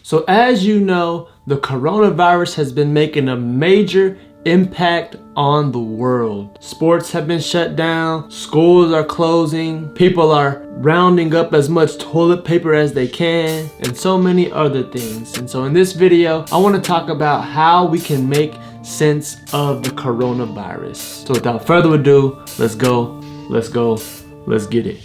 So as you know, the coronavirus has been making a major impact on the world. Sports have been shut down, schools are closing, people are rounding up as much toilet paper as they can, and so many other things. And so in this video, I want to talk about how we can make sense of the coronavirus. So without further ado, let's get it.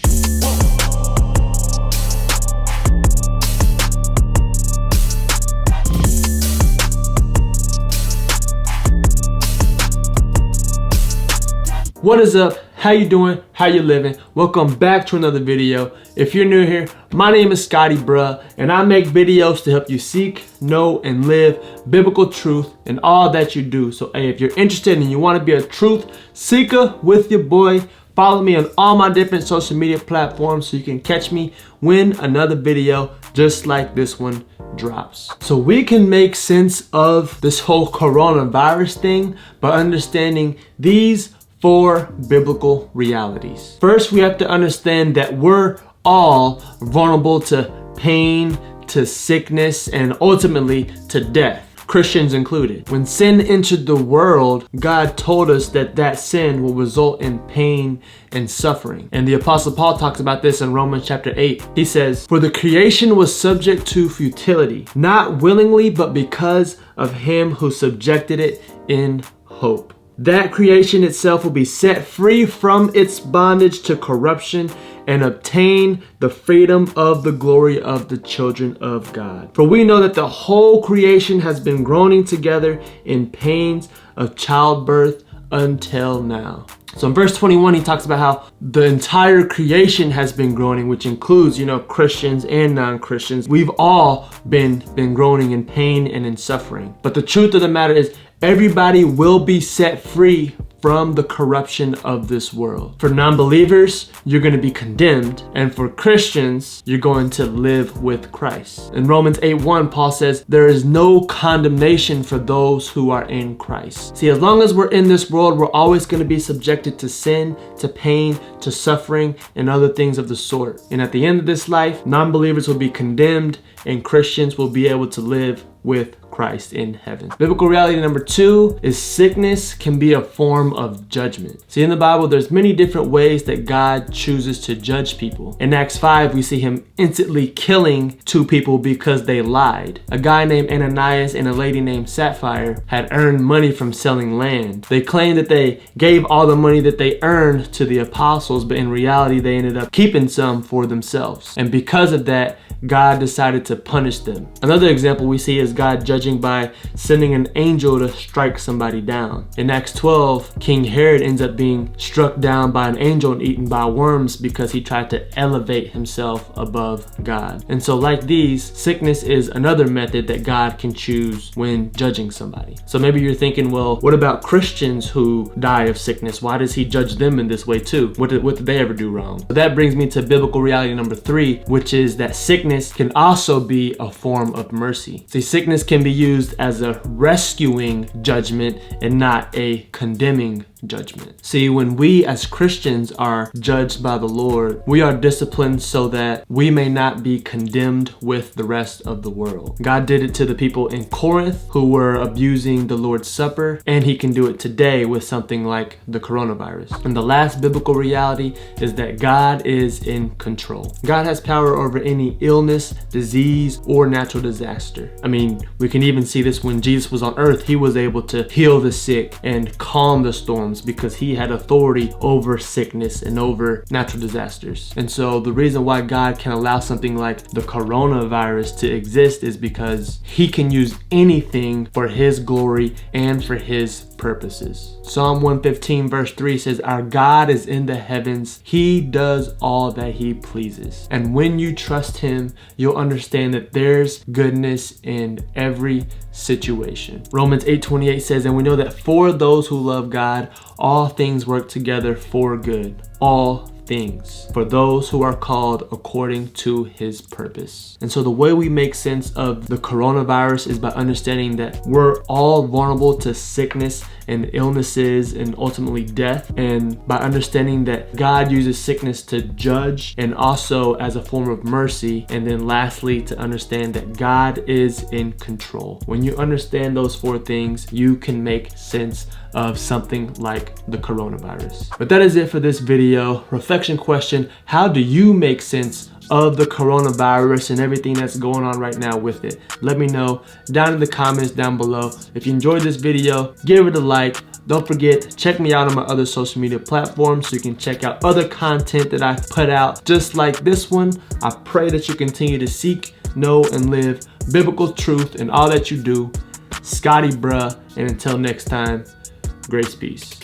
What is up? How you doing? How you living? Welcome back to another video. If you're new here, my name is ScottEbruh, and I make videos to help you seek, know, and live biblical truth in all that you do. So hey, if you're interested and you want to be a truth seeker with your boy, follow me on all my different social media platforms so you can catch me when another video just like this one drops. So we can make sense of this whole coronavirus thing by understanding these 4 biblical realities. First, we have to understand that we're all vulnerable to pain, to sickness, and ultimately to death, Christians included. When sin entered the world, God told us that that sin will result in pain and suffering. And the Apostle Paul talks about this in Romans chapter 8. He says, "For the creation was subject to futility, not willingly, but because of him who subjected it in hope. That creation itself will be set free from its bondage to corruption and obtain the freedom of the glory of the children of God. For we know that the whole creation has been groaning together in pains of childbirth until now." So in verse 21, he talks about how the entire creation has been groaning, which includes, Christians and non-Christians. We've all been groaning in pain and in suffering. But the truth of the matter is, everybody will be set free from the corruption of this world. For non-believers, you're going to be condemned. And for Christians, you're going to live with Christ. In Romans 8:1, Paul says, "There is no condemnation for those who are in Christ." See, as long as we're in this world, we're always going to be subjected to sin, to pain, to suffering, and other things of the sort. And at the end of this life, non-believers will be condemned and Christians will be able to live with Christ in heaven. Biblical reality number 2 is sickness can be a form of judgment. See, in the Bible, there's many different ways that God chooses to judge people. In Acts 5, we see him instantly killing 2 people because they lied. A guy named Ananias and a lady named Sapphira had earned money from selling land. They claimed that they gave all the money that they earned to the apostles, but in reality, they ended up keeping some for themselves. And because of that, God decided to punish them. Another example we see is God judging by sending an angel to strike somebody down. In Acts 12, King Herod ends up being struck down by an angel and eaten by worms because he tried to elevate himself above God. And so like these, sickness is another method that God can choose when judging somebody. So maybe you're thinking, well, what about Christians who die of sickness? Why does he judge them in this way too? What did they ever do wrong? So that brings me to biblical reality number 3, which is that sickness can also be a form of mercy. See, sickness can be used as a rescuing judgment and not a condemning judgment. See, when we as Christians are judged by the Lord, we are disciplined so that we may not be condemned with the rest of the world. God did it to the people in Corinth who were abusing the Lord's Supper, and he can do it today with something like the coronavirus. And the last biblical reality is that God is in control. God has power over any illness, disease, or natural disaster. I mean, we can even see this when Jesus was on earth. He was able to heal the sick and calm the storms because he had authority over sickness and over natural disasters. And so the reason why God can allow something like the coronavirus to exist is because he can use anything for his glory and for his purposes. Psalm 115 verse 3 says, "Our God is in the heavens. He does all that he pleases." And when you trust him, you'll understand that there's goodness in every situation. Romans 8:28 says, "And we know that for those who love God, all things work together for good." All things for those who are called according to his purpose. And so the way we make sense of the coronavirus is by understanding that we're all vulnerable to sickness and illnesses and ultimately death, and by understanding that God uses sickness to judge and also as a form of mercy, and then lastly to understand that God is in control. When you understand those four things, you can make sense of something like the coronavirus. But that is it for this video. Reflection question: how do you make sense of the coronavirus and everything that's going on right now with it? Let me know down in the comments down below. If you enjoyed this video, give it a like. Don't forget, check me out on my other social media platforms so you can check out other content that I put out just like this one. I pray that you continue to seek, know, and live biblical truth in all that you do. ScottEbruh, and until next time, grace, peace.